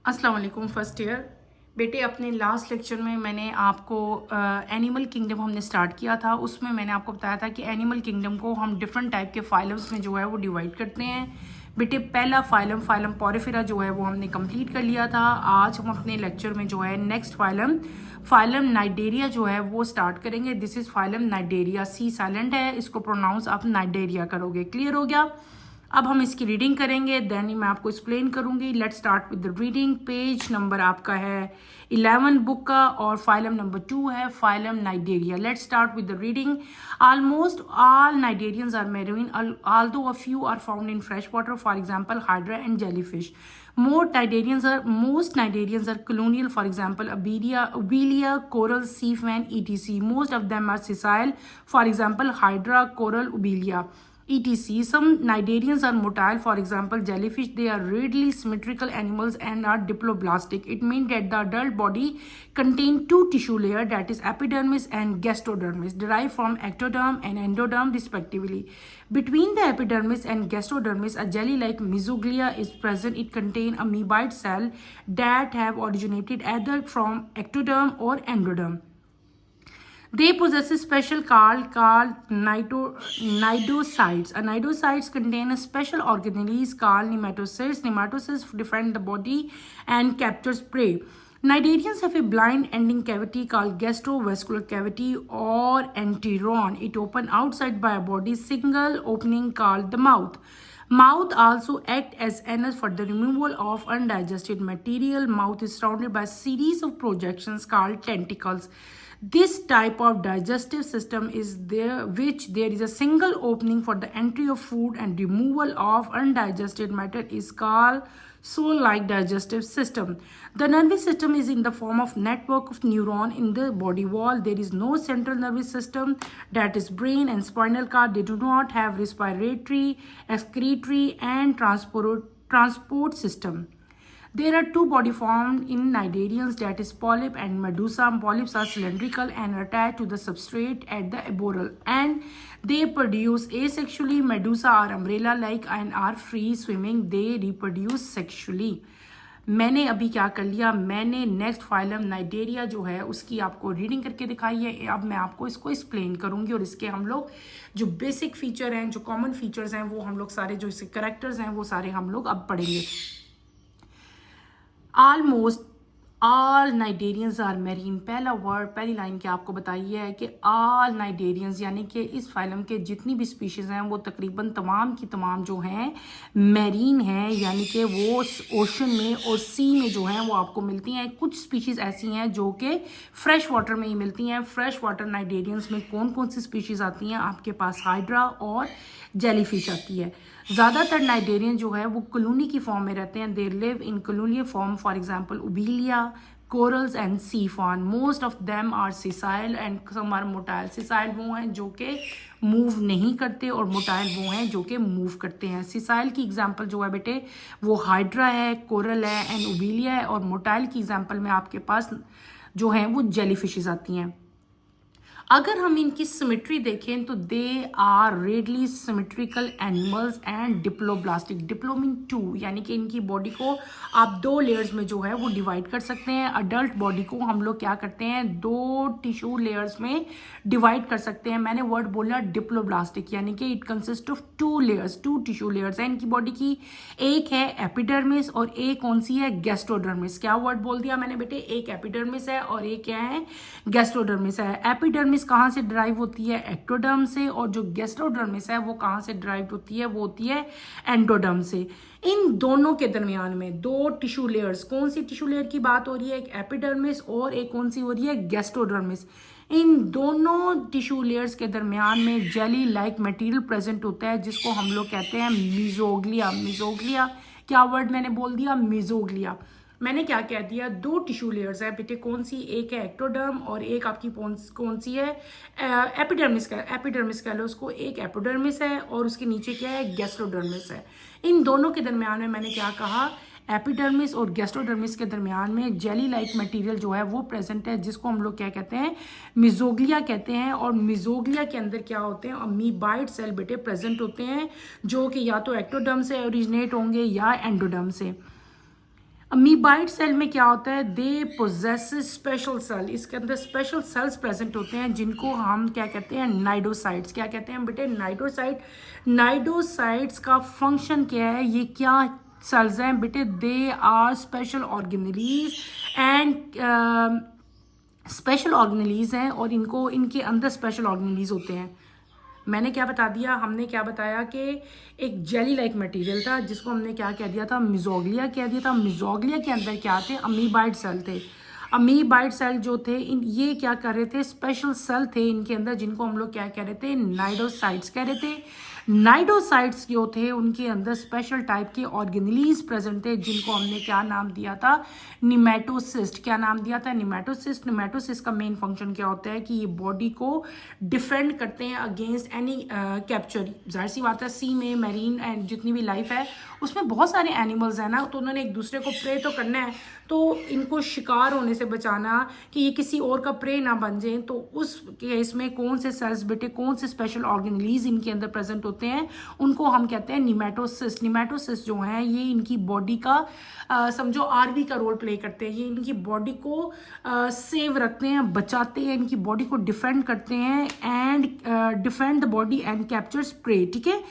अस्सलाम वालेकुम first year बेटे। अपने लास्ट लेक्चर में मैंने आपको एनिमल किंगडम हमने स्टार्ट किया था। उसमें मैंने आपको बताया था कि एनिमल किंगडम को हम डिफरेंट टाइप के फाइलम्स में जो है वो डिवाइड करते हैं। बेटे पहला फाइलम पोरिफेरा जो है वो हमने कंप्लीट कर लिया था। आज हम अपने लेक्चर में जो है नेक्स्ट फाइलम नाइडेरिया जो है वो स्टार्ट करेंगे। This is phylum Cnidaria, C silent है, इसको प्रोनाउंस आप नाइडेरिया करोगे। क्लियर हो गया? अब हम इसकी रीडिंग करेंगे, देन मैं आपको एक्सप्लेन करूंगी। Let's start with the reading. Page number आपका है 11 बुक का और फाइलम नंबर 2 है phylum Cnidaria. Let's start with the reading. Almost all cnidarians are marine, although a few are found in fresh water, for example hydra and jellyfish. Most Cnidarians are colonial, for example Obelia, coral, sea fan, etc. Most of them are sessile, for example hydra, coral, Obelia, etc. Some cnidarians are motile, for example jellyfish. They are readily symmetrical animals and are diploblastic. It means that the adult body contains two tissue layers, that is epidermis and gastrodermis, derived from ectoderm and endoderm respectively. Between the epidermis and gastrodermis, a jelly-like mesoglea is present. It contains amoeboid cells that have originated either from ectoderm or endoderm. They possess a special called cnidocytes. Cnidocytes contain a special organelles called nematocytes. Nematocytes defend the body and captures prey. Cnidarians have a blind ending cavity called gastrovascular cavity or anteron. It opens outside by a body single opening called the mouth. Mouth also act as anus for the removal of undigested material. Mouth is surrounded by a series of projections called tentacles. This type of digestive system is there which there is a single opening for the entry of food and removal of undigested matter is called soul-like digestive system. The nervous system is in the form of network of neuron in the body wall. There is no central nervous system, that is brain and spinal cord. They do not have respiratory, excretory and transport system. There are two body forms in cnidarians, that is polyp and medusa. Polyps are cylindrical and attached to the substrate at the aboral and they produce asexually. Medusa are umbrella-like and are free swimming. They reproduce sexually. मैंने अभी क्या कर लिया, मैंने next phylum Cnidaria जो है उसकी आपको रीडिंग करके दिखाई है। अब मैं आपको इसको एक्सप्लेन करूंगी और इसके हम लोग जो बेसिक फीचर हैं, जो कॉमन फीचर्स हैं, वो हम लोग सारे जो इसके करेक्टर्स हैं वो सारे हम लोग अब पढ़ेंगे। Almost all cnidarians are marine. पहला वर्ड, पहली लाइन क्या आपको बताई है कि ऑल नाइडेरियंस यानी कि इस फाइलम के जितनी भी स्पीशीज़ हैं वो तकरीबन तमाम की तमाम जो हैं मैरीन हैं, यानी कि वो ओशन में और सी में जो हैं वो आपको मिलती हैं। कुछ स्पीशीज़ ऐसी हैं जो कि फ्रेश वाटर में ही मिलती हैं। फ्रेश वाटर नाइडेरियंस में कौन कौन सी स्पीशीज़ आती हैं? आपके पास हाइड्रा और जेलीफिश आती है। ज़्यादातर नाइडेरियन जो है वो कॉलोनी की फॉर्म में रहते हैं। They live in colonial form, for example Obelia, corals and sea fan. Most of them are sessile and some are motile. Sessile वो हैं जो कि मूव नहीं करते और मोटाइल वो हैं जो कि मूव करते हैं। सिसाइल की एग्जांपल जो है बेटे वो हाइड्रा है, कोरल है एंड ओबेलिया है, और मोटाइल की एग्जांपल में आपके पास जो हैं वो जेलीफिशेस आती हैं। अगर हम इनकी सिमेट्री देखें तो they are radially symmetrical animals and diploblastic. Diplo mean two, यानी कि इनकी बॉडी को आप दो लेयर्स में जो है वो डिवाइड कर सकते हैं। अडल्ट बॉडी को हम लोग क्या करते हैं, दो टिश्यू लेयर्स में डिवाइड कर सकते हैं। मैंने वर्ड बोला डिप्लोब्लास्टिक, यानी कि it consist of two layers, two tissue layers है इनकी बॉडी की। एक है एपिडर्मिस और एक कौन सी है, गैस्ट्रोडर्मिस। क्या वर्ड बोल दिया मैंने बेटे, एक एपिडर्मिस है और एक क्या है, गैस्ट्रोडर्मिस है। एपिडर्मिस कहाँ से ड्राइव होती है, एक्टोडर्म से, और जो गैस्ट्रोडर्मिस है वो कहाँ से ड्राइव होती है, वो होती है एंडोडर्म से। इन दोनों के दरमियान में दो टिश्यू लेयर्स, कौन सी टिश्यू लेयर की बात हो रही है, एक एपिडर्मिस और एक कौन सी हो रही है, गैस्ट्रोडर्मिस। इन दोनों टिश्यू लेयर्स के दरमियान में जेली लाइक मटेरियल प्रेजेंट होता है जिसको हम लोग कहते हैं मिजोग्लिया। मिजोग्लिया क्या वर्ड मैंने बोल दिया, मिजोग्लिया। मैंने क्या कह दिया, दो टिश्यू लेयर्स है बेटे, कौन सी, एक है एक्टोडर्म और एक आपकी कौन सी है, एपिडर्मिस का, एपिडर्मिस कह लो उसको। एक एपिडर्मिस है और उसके नीचे क्या है, गैस्ट्रोडर्मिस है। इन दोनों के दरमियान में मैंने क्या कहा, एपिडर्मिस और गैस्ट्रोडर्मिस के दरमियान में जेली लाइक मटेरियल जो है वो प्रेजेंट है जिसको हम लोग क्या कहते हैं, मिजोग्लिया कहते हैं। और मिजोग्लिया के अंदर क्या होते हैं, अमीबाइड सेल बेटे प्रेजेंट होते हैं जो कि या तो एक्टोडर्म से ओरिजिनेट होंगे या एंडोडर्म से। अमीबाइड सेल में क्या होता है, दे पोजेस स्पेशल सेल, इसके अंदर स्पेशल सेल्स प्रेजेंट होते हैं जिनको हम क्या कहते हैं, नाइडोसाइट्स। क्या कहते हैं बेटे, नाइडोसाइट। नाइडोसाइट्स का फंक्शन क्या है, ये क्या सेल्स हैं बेटे, they are special organelles and special organelles हैं, और इनको इनके अंदर स्पेशल ऑर्गेनेलीज होते हैं। मैंने क्या बता दिया, हमने क्या बताया कि एक जेली लाइक मटेरियल था जिसको हमने क्या कह दिया था, मिजोग्लिया कह दिया था। मिजोग्लिया के अंदर क्या थे, अमीबाइड सेल थे। अमीबाइड सेल जो थे ये क्या कर रहे थे, स्पेशल सेल थे इनके अंदर जिनको हम लोग क्या कह रहे थे, नाइडोसाइट्स कह रहे थे। नाइडोसाइट्स जो थे उनके अंदर स्पेशल टाइप के ऑर्गेनेलीज प्रेजेंट थे जिनको हमने क्या नाम दिया था, निमेटोसिस्ट। क्या नाम दिया था, निमेटोसिस्ट। निमेटोसिस्ट का मेन फंक्शन क्या होता है कि ये बॉडी को डिफेंड करते हैं अगेंस्ट एनी कैप्चर। जाहिर सी बात है, सी में मैरीन एंड जितनी भी लाइफ है उसमें बहुत सारे एनिमल्स हैं ना, तो उन्होंने एक दूसरे को प्रे तो करना है, तो इनको शिकार होने से बचाना कि ये किसी और का प्रे ना बन जाए, तो उस केस में कौन से सेल्स बेटे, कौन से स्पेशल ऑर्गेनेलीज इनके अंदर प्रेजेंट होते हैं, उनको हम कहते हैं निमेटोसिस्ट। निमेटोसिस्ट जो हैं ये इनकी बॉडी का समझो आर्मी का रोल प्ले करते हैं। ये इनकी बॉडी को सेव रखते हैं, बचाते हैं, इनकी बॉडी को डिफेंड करते हैं and defend the body and capture prey. ठीक है,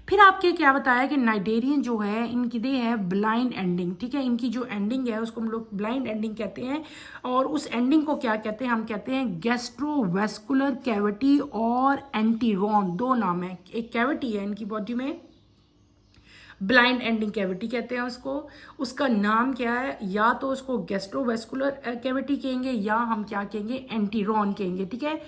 फिर आपके क्या बताया कि नाइडेरियन जो है इनकी दे है ब्लाइंड एंडिंग। ठीक है, इनकी जो एंडिंग है उसको हम लोग ब्लाइंड एंडिंग कहते हैं, और उस एंडिंग को क्या कहते हैं, हम कहते हैं गैस्ट्रोवेस्कुलर कैविटी और एंटीरॉन। दो नाम है, एक कैविटी है इनकी बॉडी में, ब्लाइंड एंडिंग कैविटी कहते हैं उसको। उसका नाम क्या है, या तो उसको गैस्ट्रोवेस्कुलर कैविटी कहेंगे या हम क्या कहेंगे, एंटीरॉन कहेंगे। ठीक है,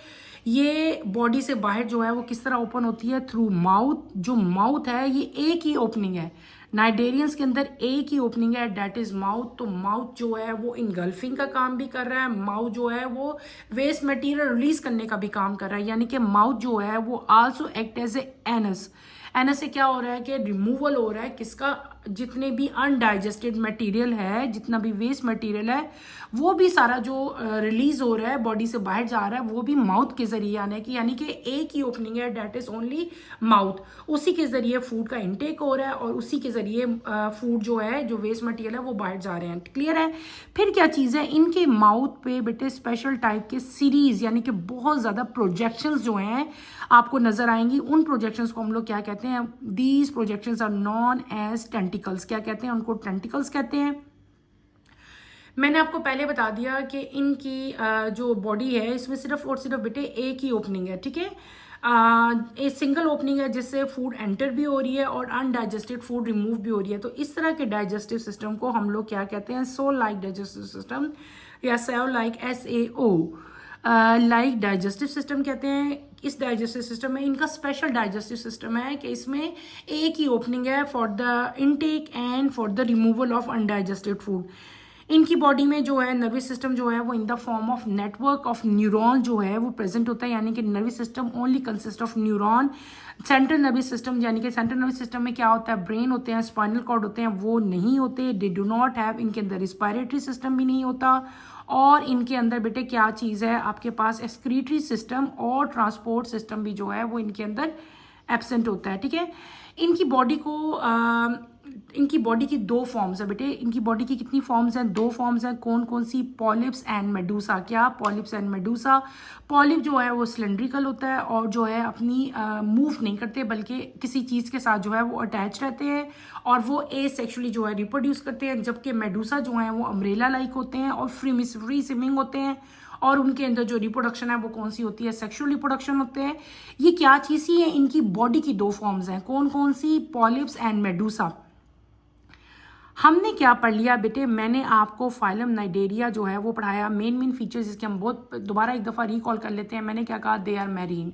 ये बॉडी से बाहर जो है वो किस तरह ओपन होती है, थ्रू माउथ। जो माउथ है ये एक ही ओपनिंग है, नाइडेरियंस के अंदर एक ही ओपनिंग है, डेट इज माउथ। तो माउथ जो है वो इनगल्फिंग का काम भी कर रहा है, माउथ जो है वो वेस्ट मटेरियल रिलीज करने का भी काम कर रहा है, यानी कि माउथ जो है वो also act as a anus. Anus से क्या हो रहा है कि रिमूवल हो रहा है किसका, जितने भी अनडाइजेस्टेड मटेरियल है, जितना भी वेस्ट मटेरियल है वो भी सारा जो रिलीज हो रहा है बॉडी से बाहर जा रहा है वो भी माउथ के जरिए यानी कि एक ही ओपनिंग है, डेट इज ओनली माउथ। उसी के जरिए फूड का इनटेक हो रहा है और उसी के जरिए फूड जो है, जो वेस्ट मटेरियल है वो बाहर जा रहे हैं। क्लियर है। फिर क्या चीज़ है, इनके माउथ पे बेटे स्पेशल टाइप के सीरीज यानी कि बहुत ज़्यादा प्रोजेक्शंस जो हैं आपको नजर आएंगी। उन प्रोजेक्शंस को हम लोग क्या कहते हैं, these projections are known as tentacles. क्या कहते हैं उनको, टेंटिकल्स कहते हैं। मैंने आपको पहले बता दिया कि इनकी जो बॉडी है इसमें सिर्फ और सिर्फ बेटे एक ही ओपनिंग है। ठीक है, एक सिंगल ओपनिंग है जिससे फूड एंटर भी हो रही है और अनडाइजेस्टेड फूड रिमूव भी हो रही है। तो इस तरह के डाइजेस्टिव सिस्टम को हम लोग क्या कहते हैं, सोल लाइक डाइजेस्टिव सिस्टम या cell like SAO like digestive system कहते हैं। इस डाइजेस्टिव सिस्टम में इनका स्पेशल डाइजेस्टिव सिस्टम है कि इसमें एक ही ओपनिंग है for the intake and for the removal of undigested food. इनकी बॉडी में जो है नर्वस सिस्टम जो है वो in the form of network of neuron जो है वो प्रेजेंट होता है, यानी कि nervous system only consist of neuron. Central nervous system यानी कि सेंट्रल नर्वस सिस्टम में क्या होता है, ब्रेन होते हैं, स्पाइनल कॉर्ड होते हैं, वो नहीं होते, दे डू नॉट हैव। इनके अंदर रिस्पायरेटरी सिस्टम भी नहीं होता, और इनके अंदर बेटे क्या चीज़ है, आपके पास एक्सक्रीटरी सिस्टम और ट्रांसपोर्ट सिस्टम भी जो है वो इनके अंदर एब्सेंट होता है। ठीक है, इनकी बॉडी को इनकी बॉडी की दो फॉर्म्स है बेटे। इनकी बॉडी की कितनी फॉर्म्स हैं, दो फॉर्म्स हैं। कौन कौन सी, पॉलिप्स एंड मेडूसा। क्या, पॉलिप्स एंड मेडूसा। पॉलिप जो है वो सिलेंड्रिकल होता है और जो है अपनी मूव नहीं करते बल्कि किसी चीज़ के साथ जो है वो अटैच रहते हैं और वो एसेक्सुअली जो है रिप्रोड्यूस करते हैं, जबकि मेडूसा जो है वो अम्ब्रेला लाइक होते हैं और फ्री स्विमिंग होते हैं, और उनके अंदर जो रिप्रोडक्शन है वो कौन सी होती है, सेक्सुअल रिप्रोडक्शन होते हैं। ये क्या चीज़ है, इनकी बॉडी की दो फॉर्म्स हैं। कौन कौन सी, पॉलिप्स एंड मेडूसा। हमने क्या पढ़ लिया बेटे, मैंने आपको फाइलम नाइडेरिया जो है वो पढ़ाया। मेन फीचर्स इसके हम बहुत दोबारा एक दफ़ा रिकॉल कर लेते हैं। मैंने क्या कहा, दे आर मैरीन।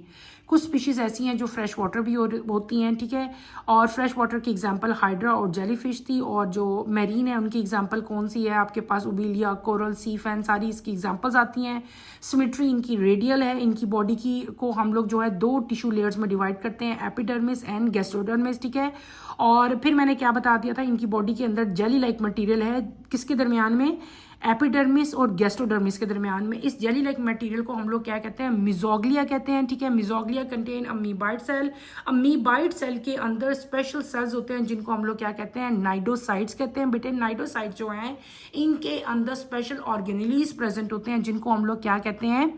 कुछ स्पीशीज़ ऐसी हैं जो फ्रेश वाटर भी होती हैं। ठीक है, और फ्रेश वाटर की एग्जांपल हाइड्रा और जेलीफिश थी, और जो मैरीन है उनकी एग्जांपल कौन सी है, आपके पास उबीलिया, कोरल, सी फैन, सारी इसकी एग्जांपल्स आती हैं। सिमेट्री इनकी रेडियल है। इनकी बॉडी की को हम लोग जो है दो टिश्यू लेयर्स में डिवाइड करते हैं, एपिडर्मिस एंड गैस्ट्रोडर्मिस। ठीक है, और फिर मैंने क्या बता दिया था, इनकी बॉडी के अंदर जेली लाइक मटेरियल है, किसके दरमियान में, एपिडर्मिस और गैस्ट्रोडर्मिस के दरमियान में। इस जेली लाइक मटेरियल को हम लोग क्या कहते हैं, मिजोग्लिया कहते हैं, ठीक है। मिजोग्लिया contain amoeboid cell, amoeboid cell के अंदर स्पेशल सेल्स होते हैं जिनको हम लोग क्या कहते हैं, नाइडोसाइट्स कहते हैं। बेटे नाइडोसाइट्स जो हैं इनके अंदर स्पेशल ऑर्गेनेलीज प्रेजेंट होते हैं जिनको हम लोग क्या कहते हैं,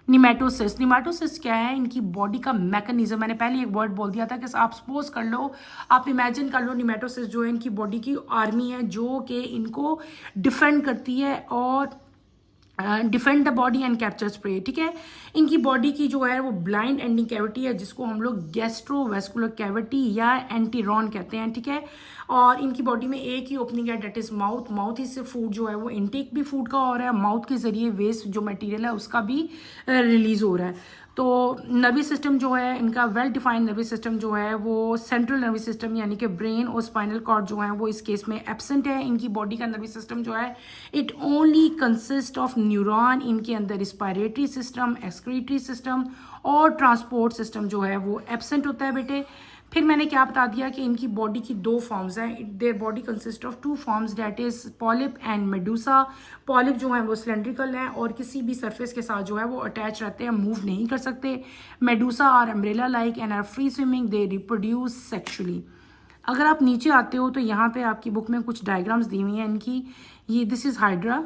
निमेटोसिस। निमेटोसिस क्या है, इनकी बॉडी का मैकेनिज्म। मैंने पहले एक वर्ड बोल दिया था कि आप सपोज कर लो, आप इमेजिन कर लो निमेटोसिस जो है इनकी बॉडी की आर्मी है जो कि इनको डिफेंड करती है और defend the body and capture prey, ठीक है। इनकी बॉडी की जो है वो ब्लाइंड एंडिंग कैविटी है जिसको हम लोग गैस्ट्रोवेस्कुलर कैविटी या एंटीरॉन कहते हैं, ठीक है। और इनकी बॉडी में एक ही ओपनिंग है, डेट इज माउथ। माउथ ही से फूड जो है वो इनटेक भी फूड का हो रहा है, माउथ के जरिए वेस्ट जो मटेरियल है उसका भी रिलीज हो रहा है। तो नर्वस सिस्टम जो है इनका वेल डिफाइंड नर्वस सिस्टम जो है वो सेंट्रल नर्वस सिस्टम यानी कि ब्रेन और स्पाइनल कॉर्ड जो है वो इस केस में एब्सेंट है। इनकी बॉडी का नर्वस सिस्टम जो है it only consist of neuron. इनके अंदर रिस्पायरेटरी सिस्टम, एक्सक्रीटरी सिस्टम और ट्रांसपोर्ट सिस्टम जो है वो एब्सेंट होता है बेटे। फिर मैंने क्या बता दिया कि इनकी बॉडी की दो फॉर्म्स हैं, their body consist of two forms, that is polyp and medusa. Polyp जो है वो सिलेंड्रिकल हैं और किसी भी सरफेस के साथ जो है वो अटैच रहते हैं, मूव नहीं कर सकते। Medusa are umbrella like and are free swimming, they reproduce sexually. अगर आप नीचे आते हो तो यहाँ पे आपकी बुक में कुछ डायग्राम्स दी हुई हैं इनकी। ये दिस इज हाइड्रा,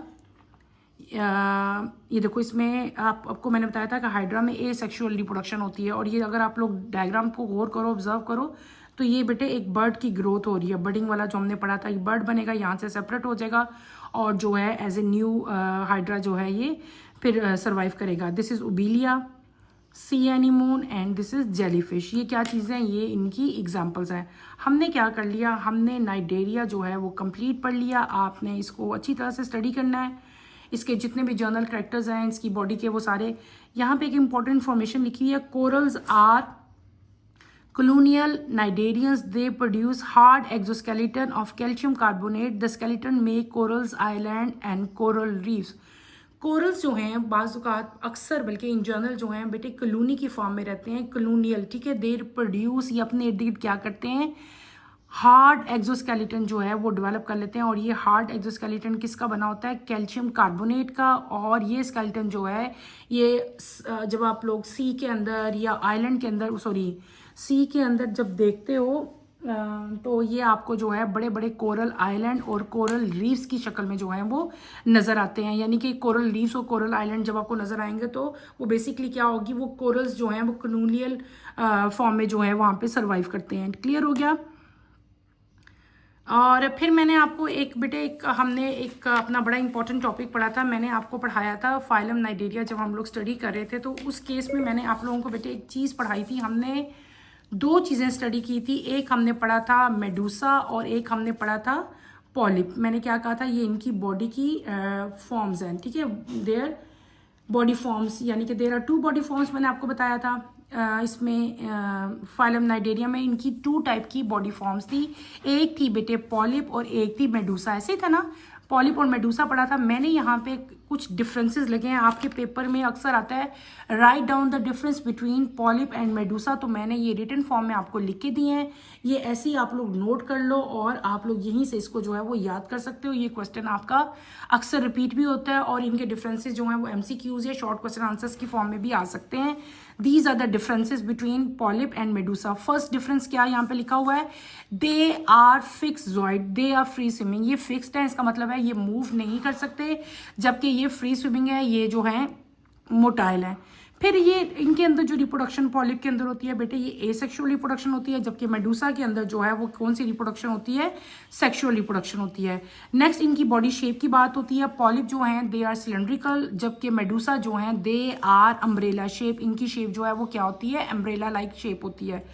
ये देखो इसमें आपको मैंने बताया था कि हाइड्रा में ए सेक्सुअल रिप्रोडक्शन होती है। और ये अगर आप लोग डायग्राम को गौर करो, ऑब्जर्व करो, तो ये बेटे एक बर्ड की ग्रोथ हो रही है। बर्डिंग वाला जो हमने पढ़ा था, ये बर्ड बनेगा, यहाँ से सेपरेट हो जाएगा और जो है एज ए न्यू हाइड्रा जो है ये फिर सर्वाइव करेगा। This is obelia, sea anemone and this is jellyfish. ये क्या चीज़ें हैं, ये इनकी एग्जाम्पल्स हैं। हमने क्या कर लिया, हमने नाइडेरिया जो है वो कंप्लीट पढ़ लिया। आपने इसको अच्छी तरह से स्टडी करना है, इसके जितने भी जर्नल कैरेक्टर्स हैं इसकी बॉडी के वो सारे। यहाँ पे एक इंपॉर्टेंट इन्फॉर्मेशन लिखी हुई है, corals are colonial cnidarians, they produce hard exoskeleton of calcium carbonate. The skeleton make corals island and coral reefs. Corals जो हैं बाज़ अक्सर बल्कि इन जनरल जो हैं बेटे कलोनी की फॉर्म में रहते हैं, कलोनियल, ठीक है। देर प्रोड्यूस, ये अपने इर्द गिर्द क्या करते हैं, हार्ड एक्जोस्केलेटन जो है वो डेवलप कर लेते हैं। और ये हार्ड एक्जोस्केलेटन किसका बना होता है, कैल्शियम कार्बोनेट का। और ये स्केलेटन जो है ये जब आप लोग सी के अंदर या आइलैंड के अंदर, सॉरी सी के अंदर जब देखते हो तो ये आपको जो है बड़े बड़े कोरल आइलैंड और कोरल रीफ्स की शक्ल में जो है वो नज़र आते हैं। यानी कि कोरल रीफ्स और कोरल आइलैंड जब आपको नज़र आएंगे तो वो बेसिकली क्या होगी, वो कोरल्स जो हैं वो कलोनियल फॉर्म में जो है वहाँ पे सर्वाइव करते हैं। क्लियर हो गया। और फिर मैंने आपको हमने एक अपना बड़ा इंपॉर्टेंट टॉपिक पढ़ा था, मैंने आपको पढ़ाया था फाइलम नाइडेरिया। जब हम लोग स्टडी कर रहे थे तो उस केस में मैंने आप लोगों को बेटे एक चीज़ पढ़ाई थी। हमने दो चीज़ें स्टडी की थी, एक हमने पढ़ा था मेडूसा और एक हमने पढ़ा था पॉलिप। मैंने क्या कहा था, ये इनकी बॉडी की फॉर्म्स हैं, ठीक है, देयर बॉडी फॉर्म्स, यानी कि there are two body forms मैंने आपको बताया था। इसमें फाइलम नाइडेरिया में इनकी टू टाइप की बॉडी फॉर्म्स थी, एक थी बेटे पॉलिप और एक थी मेडूसा। ऐसे ही था ना, पॉलिप और मेडूसा पढ़ा था मैंने। यहाँ पे कुछ डिफरेंसेस लगे हैं, आपके पेपर में अक्सर आता है write down the difference between polyp and Medusa, तो मैंने ये रिटन फॉर्म में आपको लिख के दिए हैं। ये ऐसे ही आप लोग नोट कर लो और आप लोग यहीं से इसको जो है वो याद कर सकते हो। ये क्वेश्चन आपका अक्सर रिपीट भी होता है और इनके डिफरेंसेस जो हैं वो MCQs या शॉर्ट क्वेश्चन आंसर्स की फॉर्म में भी आ सकते हैं। These are the differences between polyp and medusa. First difference क्या है, यहाँ पे लिखा हुआ है, they are fixed, they are free swimming. ये फिक्स्ड है, इसका मतलब है ये मूव नहीं कर सकते, जबकि ये फ्री स्विमिंग है, ये जो है मोटाइल है। फिर ये इनके अंदर जो रिप्रोडक्शन पॉलिप के अंदर होती है बेटे ये एसेक्सुअल रिप्रोडक्शन होती है, जबकि मेडूसा के अंदर जो है वो कौन सी रिप्रोडक्शन होती है, सेक्सुअल रिप्रोडक्शन होती है। नेक्स्ट इनकी बॉडी शेप की बात होती है, पॉलिप जो हैं दे आर सिलेंड्रिकल, जबकि मेडूसा जो हैं दे आर अम्ब्रेला शेप। इनकी शेप जो है वो क्या होती है, अम्ब्रेला लाइक शेप होती है।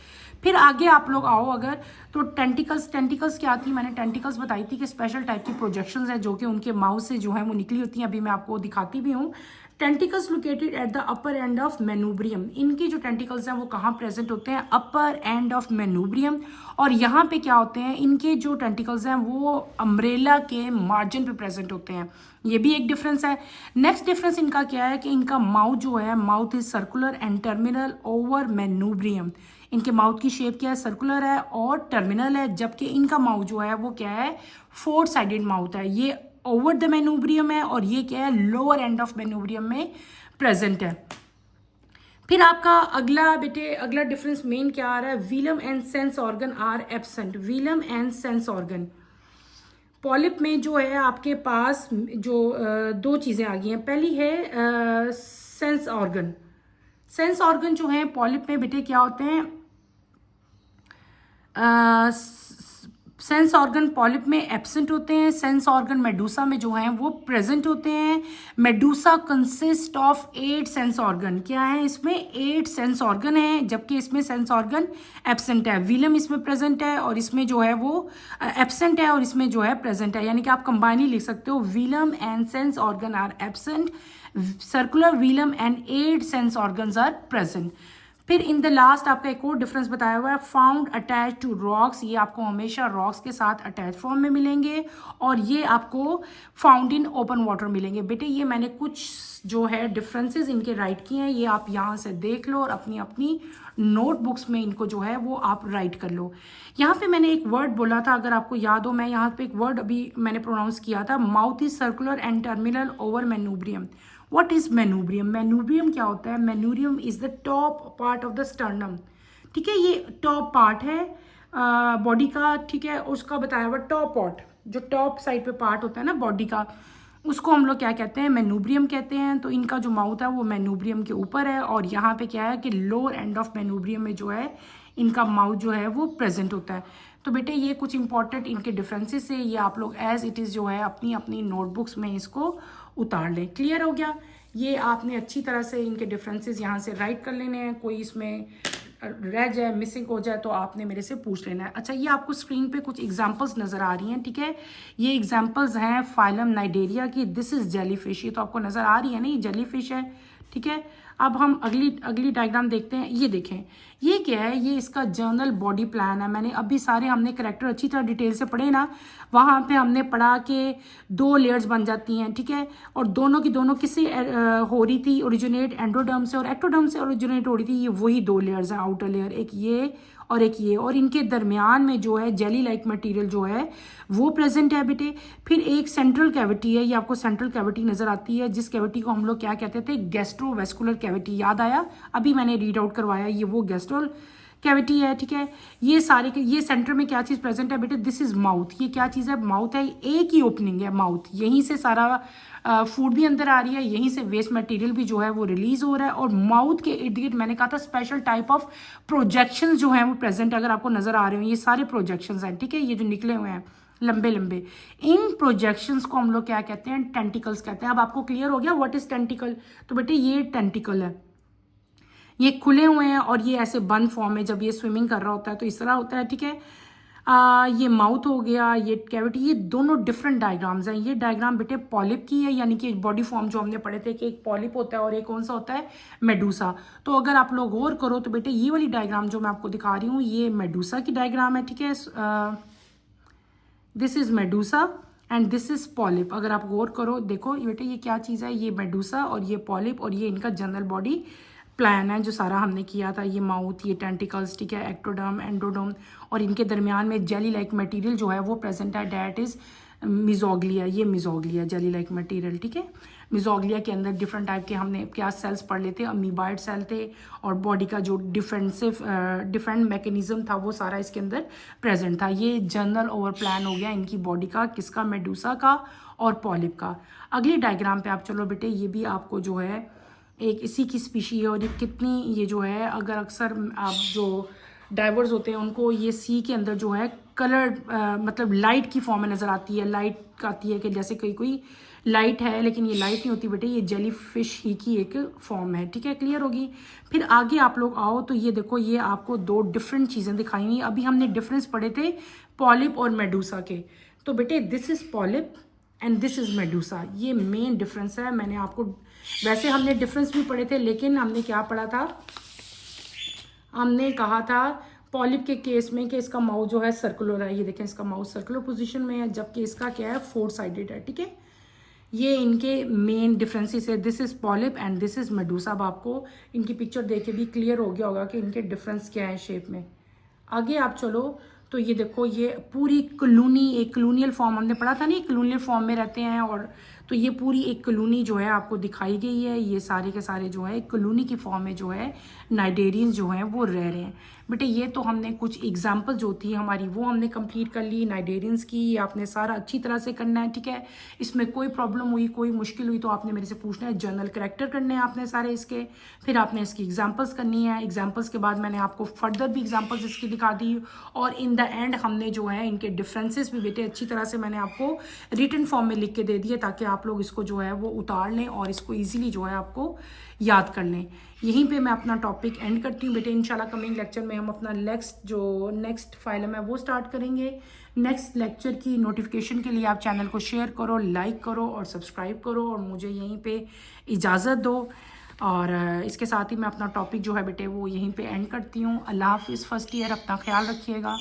फिर आगे आप लोग आओ अगर तो टेंटिकल्स क्या थी, मैंने टेंटिकल्स बताई थी कि स्पेशल टाइप की प्रोजेक्शंस है जो कि उनके माउथ से जो है वो निकली होती हैं। अभी मैं आपको दिखाती भी हूँ। Tentacles located at the upper end of manubrium. इनकी जो टेंटिकल्स हैं वो कहाँ प्रेजेंट होते हैं, अपर एंड ऑफ मेनूब्रियम। और यहाँ पे क्या होते हैं, इनके जो टेंटिकल्स हैं वो अम्ब्रेला के मार्जिन पे प्रेजेंट होते हैं। ये भी एक डिफरेंस है। नेक्स्ट डिफरेंस इनका क्या है कि इनका माउथ जो है, mouth is circular and terminal over manubrium. इनके माउथ की शेप क्या है, सर्कुलर है और टर्मिनल है, जबकि इनका माउथ जो है वो क्या है, 4 साइडेड माउथ है। ये ओवर द मेनूब्रियम है और ये क्या है, लोअर एंड ऑफ मेनूब्रियम में प्रेजेंट है। फिर आपका अगला डिफरेंस मेन क्या आ रहा है, velum and sense organ are absent. Velum and sense organ, polyp में जो है आपके पास जो दो चीज़ें आ गई हैं। पहली है सेंस ऑर्गन। सेंस ऑर्गन जो है पॉलिप में बेटे क्या होते हैं, सेंस ऑर्गन पॉलिप में एब्सेंट होते हैं, सेंस ऑर्गन मेडूसा में जो हैं वो प्रेजेंट होते हैं। Medusa consist of 8 sense organ. क्या है इसमें, 8 सेंस ऑर्गन है, जबकि इसमें सेंस ऑर्गन एब्सेंट है। विलम इसमें प्रेजेंट है और इसमें जो है वो एब्सेंट है और इसमें जो है प्रेजेंट है, यानी कि आप कंबाइन ही लिख सकते हो, velum and sense organ are absent, circular velum and 8 sense organs are present. फिर इन द लास्ट आपका एक और डिफरेंस बताया हुआ है, फाउंड अटैच टू रॉक्स। ये आपको हमेशा रॉक्स के साथ अटैच फॉर्म में मिलेंगे और ये आपको फाउंड इन ओपन वाटर मिलेंगे। बेटे ये मैंने कुछ जो है डिफरेंसेस इनके राइट किए हैं, ये आप यहाँ से देख लो और अपनी अपनी नोटबुक्स में इनको जो है वो आप राइट कर लो। यहाँ पे मैंने एक वर्ड बोला था, अगर आपको याद हो, मैं यहाँ पे एक वर्ड अभी मैंने प्रोनाउंस किया था, mouth is circular and terminal over manubrium. What is manubrium? Manubrium क्या होता है, manubrium is the top part of the sternum. ठीक है, ये टॉप पार्ट है बॉडी का, ठीक है, उसका बताया हुआ टॉप पार्ट, जो टॉप साइड पे पार्ट होता है ना बॉडी का, उसको हम लोग क्या कहते हैं, मेनूब्रियम कहते हैं। तो इनका जो माउथ है वो मेनूब्रियम के ऊपर है और यहाँ पे क्या है कि लोअर एंड ऑफ मेनूब्रियम में जो है इनका माउथ जो है वो प्रेजेंट होता है। तो बेटे ये कुछ इंपॉर्टेंट इनके डिफरेंसेस है, ये आप लोग एज इट इज़ जो है अपनी अपनी नोटबुक्स में इसको उतार लें। क्लियर हो गया? ये आपने अच्छी तरह से इनके डिफरेंसेस यहाँ से राइट कर लेने हैं, कोई इसमें रह जाए, मिसिंग हो जाए तो आपने मेरे से पूछ लेना है। अच्छा, ये आपको स्क्रीन पे कुछ एग्जांपल्स नज़र आ रही हैं, ठीक है, ये एग्जांपल्स हैं फाइलम नाइडेरिया की। दिस इज़ जेलीफिश, ये तो आपको नज़र आ रही है ना, ये जेलीफिश है, ठीक है। अब हम अगली डायग्राम देखते हैं। ये देखें, ये क्या है, ये इसका जर्नल बॉडी प्लान है। मैंने अभी सारे हमने करैक्टर अच्छी तरह डिटेल से पढ़े ना, वहाँ पे हमने पढ़ा कि 2 लेयर्स बन जाती हैं, ठीक है, और दोनों की दोनों किससे हो रही थी, ओरिजिनेट एंडोडर्म से और एक्टोडर्म से ओरिजिनेट हो रही थी। ये वही 2 लेयर्स हैं, आउटर लेयर एक ये और एक ये, और इनके दरमियान में जो है जेली लाइक मटेरियल जो है वो प्रेजेंट है बेटे। फिर एक सेंट्रल कैविटी है, ये आपको सेंट्रल कैविटी नजर आती है, जिस कैविटी को हम लोग क्या कहते थे, गैस्ट्रोवेस्कुलर कैविटी। याद आया, अभी मैंने रीड आउट करवाया, ये वो गैस्ट्रो कैविटी है, ठीक है। ये सारे ये सेंटर में क्या चीज़ प्रेजेंट है बेटे, दिस इज माउथ। ये क्या चीज़ है, माउथ है, एक ही ओपनिंग है माउथ, यहीं से सारा फूड भी अंदर आ रही है, यहीं से वेस्ट मटेरियल भी जो है वो रिलीज हो रहा है। और माउथ के इर्द गिर्द मैंने कहा था स्पेशल टाइप ऑफ प्रोजेक्शंस जो हैं वो प्रेजेंट, अगर आपको नजर आ रहे हो, ये सारे प्रोजेक्शंस हैं, ठीक है, ये जो निकले हुए हैं लंबे लंबे, इन प्रोजेक्शंस को हम लोग क्या कहते हैं, टेंटिकल्स कहते हैं। अब आपको क्लियर हो गया व्हाट इज टेंटिकल? तो बेटे ये टेंटिकल है, ये खुले हुए हैं और ये ऐसे बंद फॉर्म में, जब ये स्विमिंग कर रहा होता है तो इस तरह होता है, ठीक है। ये माउथ हो गया, ये कैविटी, ये दोनों डिफरेंट डायग्राम्स हैं। ये डायग्राम बेटे पॉलिप की है, यानी कि बॉडी फॉर्म जो हमने पढ़े थे कि एक पॉलिप होता है और एक कौन सा होता है, मेडूसा। तो अगर आप लोग गौर करो तो बेटे ये वाली डायग्राम जो मैं आपको दिखा रही हूँ ये मेडूसा की डायग्राम है, ठीक है। This is Medusa and this is polyp. अगर आप गौर करो, देखो ये बेटे ये क्या चीज़ है, ये मेडूसा और ये पॉलिप, और ये इनका जनरल बॉडी प्लान है जो सारा हमने किया था। ये माउथ, ये टेंटिकल्स, ठीक है, एक्टोडर्म, एंडोडर्म, और इनके दरमियान में जेली लाइक मटेरियल जो है वो प्रेजेंट है, डेट इज मिजोग्लिया। ये मिजोग्लिया जेली लाइक मटेरियल, ठीक है। मिजोग्लिया के अंदर डिफरेंट टाइप के हमने क्या सेल्स पढ़ लेते, अमीबाइड सेल थे, और बॉडी का जो डिफेंड मैकेनिज्म था वो सारा इसके अंदर प्रेजेंट था। ये जनरल ओवर प्लान हो गया इनकी बॉडी का, किसका, मेडूसा का और पॉलिप का। अगली डायग्राम पे आप चलो बेटे, ये भी आपको जो है एक इसी की स्पीशी है, और ये कितनी, ये जो है अगर अक्सर आप जो डाइवर्स होते हैं उनको ये सी के अंदर जो है कलर मतलब लाइट की फॉर्म में नज़र आती है। लाइट आती है कि जैसे कोई लाइट है, लेकिन ये लाइट नहीं होती बेटे, ये जेली फिश ही की एक फॉर्म है, ठीक है। क्लियर होगी? फिर आगे आप लोग आओ तो ये देखो, ये आपको 2 डिफरेंट चीज़ें दिखाई हुई। अभी हमने डिफरेंस पढ़े थे पॉलिप और मेडूसा के, तो बेटे this is polyp and this is Medusa, ये मेन डिफरेंस है। मैंने आपको, वैसे हमने डिफरेंस भी पढ़े थे, लेकिन हमने क्या पढ़ा था, हमने कहा था पॉलिप के केस में कि इसका माउथ जो है सर्कुलर है। ये देखें, इसका माउथ सर्कुलर पोजीशन में है, जबकि इसका क्या है, 4 साइडेड है, ठीक है। ये इनके मेन डिफरेंसेस है। This is polyp and this is Medusa. अब आपको इनकी पिक्चर देख के भी क्लियर हो गया होगा कि इनके डिफरेंस क्या है शेप में। आगे आप चलो तो ये देखो, ये पूरी कॉलोनी, एक कॉलोनियल फॉर्म हमने पढ़ा था नहीं, कॉलोनियल फॉर्म में रहते हैं, और तो ये पूरी एक कॉलोनी जो है आपको दिखाई गई है। ये सारे के सारे जो है एक कॉलोनी की फॉर्म में जो है नाइडेरियंस जो हैं वो रह रहे हैं। बेटे ये तो हमने कुछ एग्जांपल जो थी हमारी वो हमने कंप्लीट कर ली नाइडेरियंस की। ये आपने सारा अच्छी तरह से करना है, ठीक है। इसमें कोई प्रॉब्लम हुई, कोई मुश्किल हुई तो आपने मेरे से पूछना है। जनरल करैक्टर करने हैं आपने सारे इसके, फिर आपने इसकी एग्जांपल्स करनी है। एग्जांपल्स के बाद मैंने आपको फर्दर भी एग्जांपल्स इसकी दिखा दी, और इन द एंड हमने जो है इनके डिफरेंसेस भी बेटे अच्छी तरह से मैंने आपको रिटन फॉर्म में लिख के दे दिए, ताकि आप लोग इसको जो है वो उतार लें और इसको ईजिली जो है आपको याद कर लें। यहीं पे मैं अपना टॉपिक एंड करती हूँ बेटे। इंशाल्लाह कमिंग लेक्चर में हम अपना नेक्स्ट फाइलम है वो स्टार्ट करेंगे। नेक्स्ट लेक्चर की नोटिफिकेशन के लिए आप चैनल को शेयर करो, लाइक करो और सब्सक्राइब करो, और मुझे यहीं पे इजाज़त दो। और इसके साथ ही मैं अपना टॉपिक जो है बेटे वो यहीं पे एंड करती हूँ। अल्लाह हाफिज़। फर्स्ट ईयर अपना ख्याल रखिएगा।